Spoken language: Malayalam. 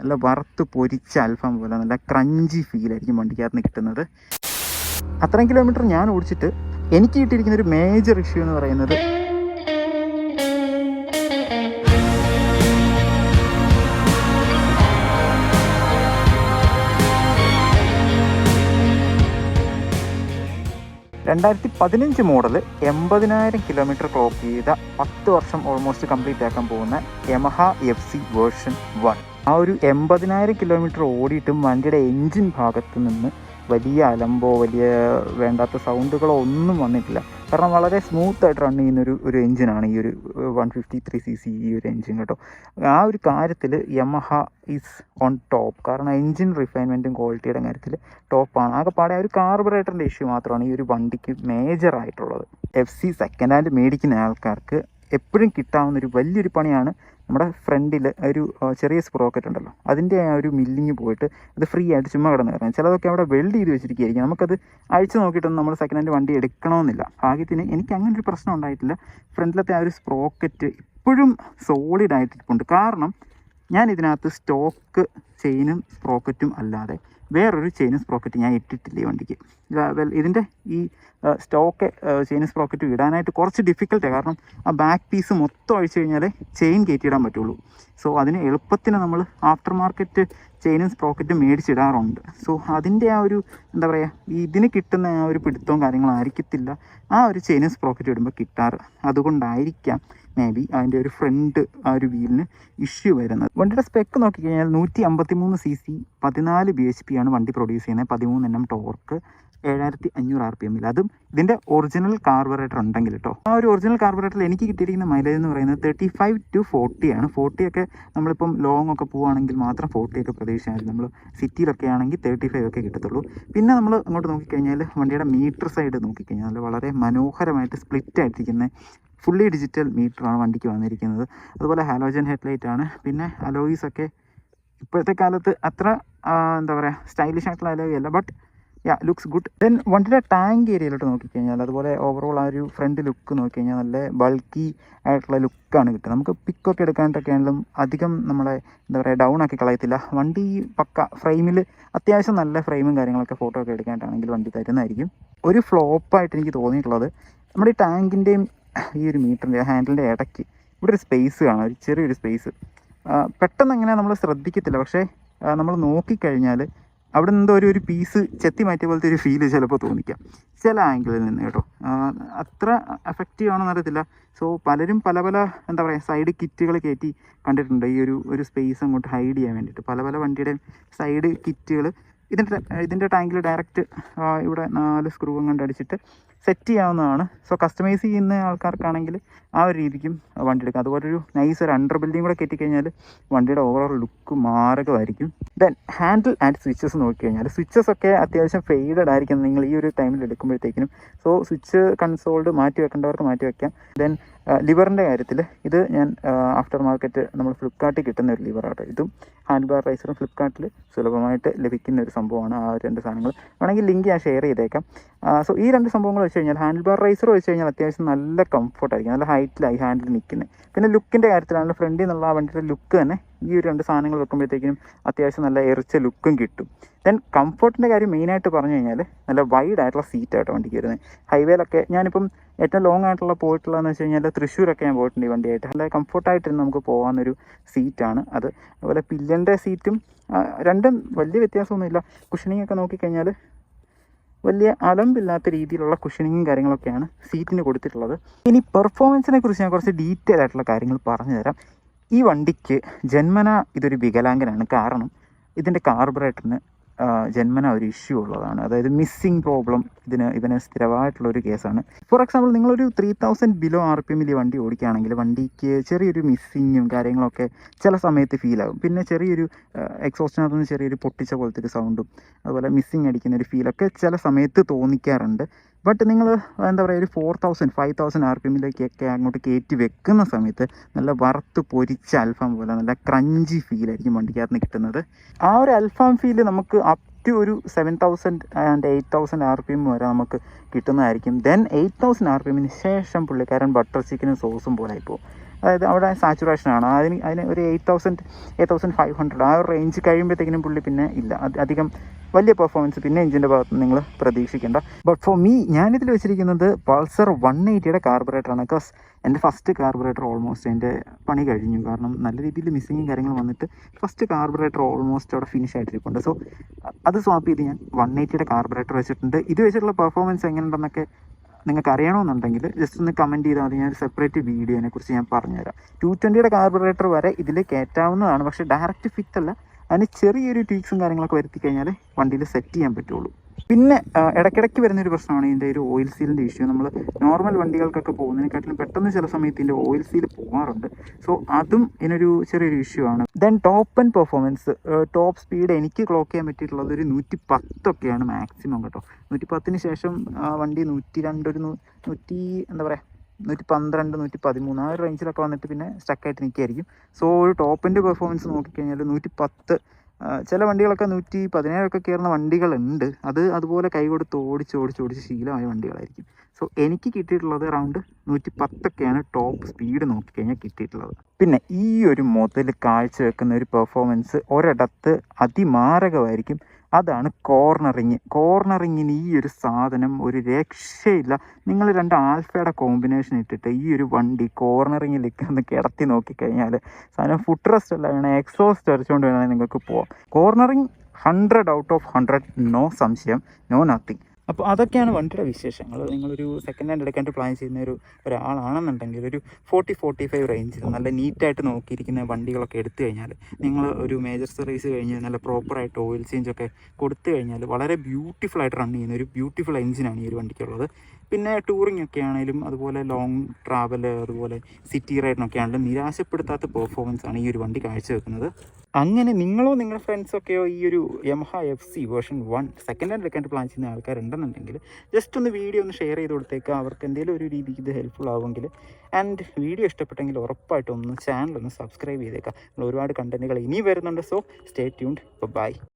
നല്ല വറുത്ത് പൊരിച്ച അൽഫാം പോലെ നല്ല ക്രഞ്ചി ഫീലായിരിക്കും വണ്ടിക്കകത്ത് നിന്ന് കിട്ടുന്നത്. അത്രയും കിലോമീറ്റർ ഞാൻ ഓടിച്ചിട്ട് എനിക്ക് കിട്ടിയിരിക്കുന്ന ഒരു മേജർ ഇഷ്യൂ എന്ന് പറയുന്നത് 2015 മോഡൽ 80,000 കിലോമീറ്റർ ക്ലോക്ക് ചെയ്ത 10 വർഷം ഓൾമോസ്റ്റ് കംപ്ലീറ്റ് ആക്കാൻ പോകുന്ന യമഹ FC വേർഷൻ 1. ആ ഒരു 80,000 കിലോമീറ്റർ ഓടിയിട്ടും വണ്ടിയുടെ എൻജിൻ ഭാഗത്ത് നിന്ന് വലിയ അലമ്പോ വലിയ വേണ്ടാത്ത സൗണ്ടുകളോ ഒന്നും വന്നിട്ടില്ല. കാരണം വളരെ സ്മൂത്തായിട്ട് റൺ ചെയ്യുന്നൊരു എൻജിനാണ് ഈ ഒരു 153cc ഈ ഒരു എൻജിൻ കേട്ടോ. ആ ഒരു കാര്യത്തിൽ യമഹ ഈസ് ഓൺ ടോപ്പ്. കാരണം എൻജിൻ റിഫൈൻമെൻറ്റും ക്വാളിറ്റിയുടെ കാര്യത്തിൽ ടോപ്പാണ്. ആകെപ്പാടെ ആ ഒരു കാർബറേറ്ററിൻ്റെ ഇഷ്യൂ മാത്രമാണ് ഈ ഒരു വണ്ടിക്ക് മേജറായിട്ടുള്ളത്. FC സെക്കൻഡ് ഹാൻഡ് മേടിക്കുന്ന ആൾക്കാർക്ക് എപ്പോഴും കിട്ടാവുന്നൊരു വലിയൊരു പണിയാണ് നമ്മുടെ ഫ്രണ്ടിൽ ഒരു ചെറിയ സ്പ്രോക്കറ്റ് ഉണ്ടല്ലോ, അതിൻ്റെ ആ ഒരു മില്ലിങ് പോയിട്ട് അത് ഫ്രീ ആയിട്ട് ചുമ്മാ കിടന്ന് കയറാം. ചിലതൊക്കെ അവിടെ വെൽഡ് ചെയ്ത് വെച്ചിരിക്കുകയായിരിക്കും. നമുക്കത് അഴിച്ചു നോക്കിയിട്ടൊന്നും നമ്മൾ സെക്കൻഡ് ഹാൻഡ് വണ്ടി എടുക്കണമെന്നില്ല. ഭാഗ്യത്തിന് എനിക്ക് അങ്ങനെ ഒരു പ്രശ്നം ഉണ്ടായിട്ടില്ല. ഫ്രണ്ടിലത്തെ ആ ഒരു സ്പ്രോക്കറ്റ് ഇപ്പോഴും സോളിഡ് ആയിട്ടിരിപ്പുണ്ട്. കാരണം ഞാൻ ഇതിനകത്ത് സ്റ്റോക്ക് ചെയിനും സ്പ്രോക്കറ്റും അല്ലാതെ വേറൊരു ചെയിനും സ്പ്രോക്കറ്റ് ഞാൻ ഇട്ടിട്ടില്ല ഈ വണ്ടിക്ക്. ഇതിൻ്റെ ഈ സ്റ്റോക്ക് ചെയിൻ സ്പ്രോക്കറ്റ് ഇടാനായിട്ട് കുറച്ച് ഡിഫിക്കൽട്ടാണ്. കാരണം ആ ബാക്ക് പീസ് മൊത്തം അഴിച്ചു കഴിഞ്ഞാൽ ചെയിൻ കയറ്റിയിടാൻ പറ്റുള്ളൂ. സോ അതിന് എളുപ്പത്തിന് നമ്മൾ ആഫ്റ്റർ മാർക്കറ്റ് ചെയിനും സ്പ്രോക്കറ്റും മേടിച്ചിടാറുണ്ട്. സോ അതിൻ്റെ ആ ഒരു എന്താ പറയുക, ഇതിന് കിട്ടുന്ന ആ ഒരു പിടുത്തവും കാര്യങ്ങളും ആയിരിക്കത്തില്ല ആ ഒരു ചെയിനും സ്പ്രോക്കറ്റ് ഇടുമ്പോൾ കിട്ടാറ്. അതുകൊണ്ടായിരിക്കാം മേ ബി അതിൻ്റെ ഒരു ഫ്രണ്ട് ആ ഒരു വീലിന് ഇഷ്യൂ വരുന്നത്. വണ്ടിയുടെ സ്പെക്ക് നോക്കിക്കഴിഞ്ഞാൽ 153cc 14 bhp ആണ് വണ്ടി പ്രൊഡ്യൂസ് ചെയ്യുന്നത്. 13 Nm ടോർക്ക്, 7500 RPM. അതും ഇതിൻ്റെ ഒറിജിനൽ കാർബറേറ്റർ ഉണ്ടെങ്കിൽ കേട്ടോ. ആ ഒരു ഒറിജിനൽ കാർബറേറ്ററിൽ എനിക്ക് കിട്ടിയിരിക്കുന്ന മൈലേജ് എന്ന് പറയുന്നത് 35 to 40 ആണ്. 40 ഒക്കെ നമ്മളിപ്പം ലോങ് ഒക്കെ പോവുകയാണെങ്കിൽ മാത്രം 40 ഒക്കെ പ്രതീക്ഷിച്ചാൽ നമ്മൾ സിറ്റിയിലൊക്കെ ആണെങ്കിൽ 35 ഒക്കെ കിട്ടത്തുള്ളൂ. പിന്നെ നമ്മൾ അങ്ങോട്ട് നോക്കിക്കഴിഞ്ഞാൽ വണ്ടിയുടെ മീറ്റർ സൈഡ് നോക്കിക്കഴിഞ്ഞാൽ വളരെ മനോഹരമായിട്ട് സ്പ്ലിറ്റ് ആയിട്ടിരിക്കുന്ന ഫുള്ളി ഡിജിറ്റൽ മീറ്ററാണ് വണ്ടിക്ക് വന്നിരിക്കുന്നത്. അതുപോലെ ഹാലോജൻ ഹെഡ്ലൈറ്റ് ആണ്. പിന്നെ അലോയ്സ് ഒക്കെ ഇപ്പോഴത്തെ കാലത്ത് അത്ര എന്താ പറയുക സ്റ്റൈലിഷ് ആയിട്ടുള്ള അലോയ് അല്ല, ബട്ട് ലുക്സ് ഗുഡ്. ദെൻ വണ്ടിയുടെ ടാങ്ക് ഏരിയയിലോട്ട് നോക്കിക്കഴിഞ്ഞാൽ അതുപോലെ ഓവറോൾ ആ ഒരു ഫ്രണ്ട് ലുക്ക് നോക്കിക്കഴിഞ്ഞാൽ നല്ല ബൾക്കി ആയിട്ടുള്ള ലുക്കാണ് കിട്ടുക. നമുക്ക് പിക്കൊക്കെ എടുക്കാനായിട്ടൊക്കെ ആണെങ്കിലും അധികം നമ്മളെ എന്താ പറയുക ഡൗൺ ആക്കി കളയത്തില്ല. വണ്ടി പക്ക ഫ്രെയിമിൽ അത്യാവശ്യം നല്ല ഫ്രെയിമും കാര്യങ്ങളൊക്കെ ഫോട്ടോ ഒക്കെ എടുക്കാനായിട്ടാണെങ്കിൽ വണ്ടി തരുന്നതായിരിക്കും. ഒരു ഫ്ലോപ്പായിട്ട് എനിക്ക് തോന്നിയിട്ടുള്ളത് നമ്മുടെ ഈ ടാങ്കിൻ്റെയും ഈ ഒരു മീറ്ററിൻ്റെ ഹാൻഡിലിൻ്റെ ഇടയ്ക്ക് ഇവിടെ ഒരു സ്പേസ് കാണാം, ഒരു ചെറിയൊരു സ്പേസ്. പെട്ടെന്ന് അങ്ങനെ നമ്മൾ ശ്രദ്ധിക്കത്തില്ല, പക്ഷേ നമ്മൾ നോക്കിക്കഴിഞ്ഞാൽ അവിടെ നിന്ന് ഒരു പീസ് ചെത്തി മാറ്റിയ പോലത്തെ ഒരു ഫീല് ചിലപ്പോൾ തോന്നിക്കാം ചില ആംഗിളിൽ നിന്ന് കേട്ടോ. അത്ര എഫക്റ്റീവ് ആണെന്ന് അറിയത്തില്ല. സോ പലരും പല എന്താ പറയുക സൈഡ് കിറ്റുകൾ കയറ്റി കണ്ടിട്ടുണ്ട് ഈ ഒരു സ്പേസ് അങ്ങോട്ട് ഹൈഡ് ചെയ്യാൻ വേണ്ടിയിട്ട്. പല വണ്ടിയുടെ സൈഡ് കിറ്റുകൾ ഇതിൻ്റെ ടാങ്കിൽ ഡയറക്റ്റ് ഇവിടെ 4 സ്ക്രൂ അങ്ങോട്ട് അടിച്ചിട്ട് സെറ്റ് ചെയ്യാവുന്നതാണ്. സോ കസ്റ്റമൈസ് ചെയ്യുന്ന ആൾക്കാർക്കാണെങ്കിൽ ആ ഒരു രീതിക്കും വണ്ടി എടുക്കാം. അതുപോലെ ഒരു നൈസ് ഒരു അണ്ടർ ബിൽഡിംഗ് കൂടെ കെട്ടിക്കഴിഞ്ഞാൽ വണ്ടിയുടെ ഓവറോൾ ലുക്ക് മാരകമായിരിക്കും. ദെൻ ഹാൻഡിൽ ആൻഡ് സ്വിച്ചസ് നോക്കിക്കഴിഞ്ഞാൽ സ്വിച്ചസ് ഒക്കെ അത്യാവശ്യം ഫെയ്ഡഡ് ആയിരിക്കും നിങ്ങൾ ഈ ഒരു ടൈമിൽ എടുക്കുമ്പോഴത്തേക്കിനും. സോ സ്വിച്ച് കൺസോൾഡ് മാറ്റി വെക്കേണ്ടവർക്ക് മാറ്റി വയ്ക്കാം. ദെൻ ലിവറിൻ്റെ കാര്യത്തിൽ ഇത് ഞാൻ ആഫ്റ്റർ മാർക്കറ്റ് നമ്മൾ ഫ്ലിപ്കാർട്ടിൽ കിട്ടുന്ന ഒരു ലിവറാണ്. ഇതും ഹാൻഡ് ബാർ റൈസറും ഫ്ലിപ്കാർട്ടിൽ സുലഭമായിട്ട് ലഭിക്കുന്ന ഒരു സംഭവമാണ്. ആ 2 സാധനങ്ങൾ വേണമെങ്കിൽ ലിങ്ക് ഞാൻ ഷെയർ ചെയ്തേക്കാം. സോ ഈ 2 സംഭവങ്ങൾ വെച്ച് കഴിഞ്ഞാൽ ഹാൻഡിൽ ബാർ റൈസർ വെച്ച് കഴിഞ്ഞാൽ അത്യാവശ്യം നല്ല കംഫർട്ടായിരിക്കും, നല്ല ഹൈറ്റിലായി ഹാൻഡിൽ നിൽക്കുന്നത്. പിന്നെ ലുക്കിൻ്റെ കാര്യത്തിലാണ് ഫ്രണ്ടിൽ നിന്നുള്ള ആ വണ്ടിയുടെ ലുക്ക് തന്നെ ഈ ഒരു 2 സാധനങ്ങൾ വെക്കുമ്പോഴത്തേക്കും അത്യാവശ്യം നല്ല എറിച്ച ലുക്കും കിട്ടും. ദെൻ കംഫർട്ടിൻ്റെ കാര്യം മെയിനായിട്ട് പറഞ്ഞു കഴിഞ്ഞാൽ നല്ല വൈഡ് ആയിട്ടുള്ള സീറ്റായിട്ട് വണ്ടിക്ക് വരുന്നത്. ഹൈവേയിലൊക്കെ ഞാനിപ്പം ഏറ്റവും ലോങ് ആയിട്ടുള്ള പോയിട്ടുള്ളതെന്ന് വെച്ച് കഴിഞ്ഞാൽ തൃശ്ശൂരൊക്കെ ഞാൻ പോയിട്ടുണ്ട് ഈ വണ്ടിയായിട്ട്. നല്ല കംഫർട്ടായിട്ട് നമുക്ക് പോകാവുന്നൊരു സീറ്റാണ് അത്. അതുപോലെ പില്ലൻ്റെ സീറ്റും രണ്ടും വലിയ വ്യത്യാസമൊന്നുമില്ല. കുഷനിങ് ഒക്കെ നോക്കിക്കഴിഞ്ഞാൽ വലിയ അലമ്പില്ലാത്ത രീതിയിലുള്ള കുഷനിങ്ങും കാര്യങ്ങളൊക്കെയാണ് സീറ്റിന് കൊടുത്തിട്ടുള്ളത്. ഇനി പെർഫോമൻസിനെ കുറിച്ച് ഞാൻ കുറച്ച് ഡീറ്റെയിൽ ആയിട്ടുള്ള കാര്യങ്ങൾ പറഞ്ഞു തരാം. ഈ വണ്ടിക്ക് ജന്മന ഇതൊരു വികലാംഗനാണ്. കാരണം ഇതിൻ്റെ കാർബറേറ്ററിന് ജന്മന ഒരു ഇഷ്യൂ ഉള്ളതാണ്. അതായത് മിസ്സിങ് പ്രോബ്ലം ഇവന് സ്ഥിരമായിട്ടുള്ളൊരു കേസാണ്. ഫോർ എക്സാമ്പിൾ നിങ്ങളൊരു 3000 ബിലോ RPM ഈ വണ്ടി ഓടിക്കുകയാണെങ്കിൽ വണ്ടിക്ക് ചെറിയൊരു മിസ്സിങ്ങും കാര്യങ്ങളൊക്കെ ചില സമയത്ത് ഫീലാകും. പിന്നെ ചെറിയൊരു എക്സോസ്റ്റിനകത്ത് നിന്ന് ചെറിയൊരു പൊട്ടിച്ച പോലത്തെ ഒരു സൗണ്ടും അതുപോലെ മിസ്സിങ് അടിക്കുന്ന ഒരു ഫീലൊക്കെ ചില സമയത്ത് തോന്നിക്കാറുണ്ട്. ബട്ട് നിങ്ങൾ എന്താ പറയുക ഒരു 4000-5000 RPMലേക്കൊക്കെ അങ്ങോട്ട് കയറ്റി വെക്കുന്ന സമയത്ത് നല്ല വറുത്ത് പൊരിച്ച അൽഫാം പോലെ നല്ല ക്രഞ്ചി ഫീലായിരിക്കും വണ്ടിക്കകത്ത് നിന്ന് കിട്ടുന്നത്. ആ ഒരു അൽഫാം ഫീല് നമുക്ക് അപ് ടു ഒരു 7000 and 8000 RPM വരെ നമുക്ക് കിട്ടുന്നതായിരിക്കും. ദെൻ 8000 RPMന് ശേഷം പുള്ളിക്കാരൻ ബട്ടർ ചിക്കനും സോസും പോലെ ഇപ്പോൾ അതായത് അവിടെ സാച്ചുറേഷനാണ്. അതിന് ഒരു 8,500 ആ ഒരു റേഞ്ച് കഴിയുമ്പോഴത്തേക്കിനും പുള്ളി പിന്നെ ഇല്ല, അധികം വലിയ പെർഫോമൻസ് പിന്നെ എഞ്ചിൻ്റെ ഭാഗത്ത് നിങ്ങൾ പ്രതീക്ഷിക്കേണ്ട. ബട്ട് ഫോർ മീ, ഞാനിതിൽ വെച്ചിരിക്കുന്നത് പൾസർ 180യുടെ കാർബറേറ്ററാണ്. ബിക്കോസ് എൻ്റെ ഫസ്റ്റ് കാർബറേറ്റർ ഓൾമോസ്റ്റ് എൻ്റെ പണി കഴിഞ്ഞു. കാരണം നല്ല രീതിയിൽ മിസ്സിങ്ങും കാര്യങ്ങളും വന്നിട്ട് ഫസ്റ്റ് കാർബറേറ്റർ ഓൾമോസ്റ്റ് അവിടെ ഫിനിഷ് ആയിട്ടിരിപ്പുണ്ട്. സോ അത് സ്വാപ്പ് ചെയ്ത് ഞാൻ 180യുടെ കാർബറേറ്റർ വെച്ചിട്ടുണ്ട്. ഇത് വെച്ചിട്ടുള്ള പെർഫോമൻസ് എങ്ങനെയുണ്ടെന്നൊക്കെ നിങ്ങൾക്ക് അറിയണമെന്നുണ്ടെങ്കിൽ ജസ്റ്റ് ഒന്ന് കമൻറ്റ് ചെയ്താൽ മതി. ഞാൻ സെപ്പറേറ്റ് വീഡിയോനെ കുറിച്ച് ഞാൻ പറഞ്ഞുതരാം. 220യുടെ കാർബറേറ്റർ വരെ ഇതിൽ കയറ്റാവുന്നതാണ്, പക്ഷേ ഡയറക്റ്റ് ഫിറ്റ് അല്ല. അതിന് ചെറിയൊരു ട്വീക്സും കാര്യങ്ങളൊക്കെ വരുത്തി കഴിഞ്ഞാൽ വണ്ടിയിൽ സെറ്റ് ചെയ്യാൻ പറ്റുള്ളൂ. പിന്നെ ഇടയ്ക്കിടയ്ക്ക് വരുന്നൊരു പ്രശ്നമാണ് ഇതിൻ്റെ ഒരു ഓയിൽ സീലിൻ്റെ ഇഷ്യൂ. നമ്മൾ നോർമൽ വണ്ടികൾക്കൊക്കെ പോകുന്നതിനെക്കാട്ടിലും പെട്ടെന്ന് ചില സമയത്ത് ഇതിൻ്റെ ഓയിൽ സീൽ പോകാറുണ്ട്. സോ അതും ഇതിനൊരു ചെറിയൊരു ഇഷ്യൂ ആണ്. Then top and performance, top speed എനിക്ക് ക്ലോക്ക് ചെയ്യാൻ പറ്റിയിട്ടുള്ളത് ഒരു 110 മാക്സിമം കേട്ടോ. 110 ശേഷം വണ്ടി 102, ഒരു 112, 113 ആ ഒരു റേഞ്ചിലൊക്കെ വന്നിട്ട് പിന്നെ സ്റ്റക്കായിട്ട് നിൽക്കുകയായിരിക്കും. സോ ഒരു ടോപ്പ് എൻഡ് പെർഫോമൻസ് നോക്കിക്കഴിഞ്ഞാൽ 110, ചില വണ്ടികളൊക്കെ 117 കയറുന്ന വണ്ടികളുണ്ട്. അതുപോലെ കൈ കൊടുത്ത് ഓടിച്ച് ശീലമായ വണ്ടികളായിരിക്കും. സോ എനിക്ക് കിട്ടിയിട്ടുള്ളത് അറൗണ്ട് 110 ടോപ്പ് സ്പീഡ് നോക്കിക്കഴിഞ്ഞാൽ കിട്ടിയിട്ടുള്ളത്. പിന്നെ ഈ ഒരു മുതൽ കാഴ്ചവെക്കുന്ന ഒരു പെർഫോമൻസ് ഒരിടത്ത് അതിമാരകമായിരിക്കും. അതാണ് കോർണറിങ്ങിന് ഈ ഒരു സാധനം ഒരു രക്ഷയില്ല. നിങ്ങൾ 2 ആൽഫയുടെ കോമ്പിനേഷൻ ഇട്ടിട്ട് ഈ ഒരു വണ്ടി കോർണറിങ്ങിലേക്ക് ഒന്ന് കിടത്തി നോക്കിക്കഴിഞ്ഞാൽ സാധനം ഫുഡ് റെസ്റ്റ് അല്ല വേണം, എക്സോസ്റ്റ് അടിച്ചുകൊണ്ട് വേണമെങ്കിൽ നിങ്ങൾക്ക് പോവാം. കോർണറിങ് 100 ഔട്ട് ഓഫ് 100, നോ സംശയം, നോ നത്തിങ്. അപ്പോൾ അതൊക്കെയാണ് വണ്ടിയുടെ വിശേഷങ്ങൾ. നിങ്ങളൊരു സെക്കൻഡ് ഹാൻഡ് എടുക്കാനായിട്ട് പ്ലാൻ ചെയ്യുന്ന ഒരാളാണെന്നുണ്ടെങ്കിൽ ഒരു 40-45 റേഞ്ചിൽ നല്ല നീറ്റായിട്ട് നോക്കിയിരിക്കുന്ന വണ്ടികളൊക്കെ എടുത്തു കഴിഞ്ഞാൽ, നിങ്ങൾ ഒരു മേജർ സർവീസ് കഴിഞ്ഞ് നല്ല പ്രോപ്പറായിട്ട് ഓയിൽ ചേഞ്ചൊക്കെ കൊടുത്തു കഴിഞ്ഞാൽ വളരെ ബ്യൂട്ടിഫുള്ളായിട്ട് റൺ ചെയ്യുന്ന ഒരു ബ്യൂട്ടിഫുൾ എഞ്ചിനാണ് ഈ ഒരു വണ്ടിക്കുള്ളത്. പിന്നെ ടൂറിംഗ് ഒക്കെ ആണെങ്കിലും അതുപോലെ ലോങ് ട്രാവൽ, അതുപോലെ സിറ്റി റൈഡിനൊക്കെ ആണെങ്കിലും നിരാശപ്പെടുത്താത്ത പെർഫോമൻസ് ആണ് ഈ ഒരു വണ്ടി കാഴ്ചവെക്കുന്നത്. അങ്ങനെ നിങ്ങളോ നിങ്ങളുടെ ഫ്രണ്ട്സൊക്കെയോ ഈ ഒരു Yamaha FC version 1 second hand എടുക്കാനായിട്ട് പ്ലാൻ ചെയ്യുന്ന ആൾക്കാരുണ്ടെന്നുണ്ടെങ്കിൽ ജസ്റ്റ് ഒന്ന് വീഡിയോ ഒന്ന് ഷെയർ ചെയ്ത് കൊടുത്തേക്കുക. അവർക്ക് എന്തെങ്കിലും ഒരു രീതിക്ക് ഇത് ഹെൽപ്ഫുൾ ആവുമെങ്കിൽ. ആൻഡ് വീഡിയോ ഇഷ്ടപ്പെട്ടെങ്കിൽ ഉറപ്പായിട്ടും ചാനലൊന്ന് സബ്സ്ക്രൈബ് ചെയ്തേക്കാം. ഒരുപാട് കണ്ടന്റുകൾ ഇനി വരുന്നുണ്ട്. So stay tuned. ബൈ.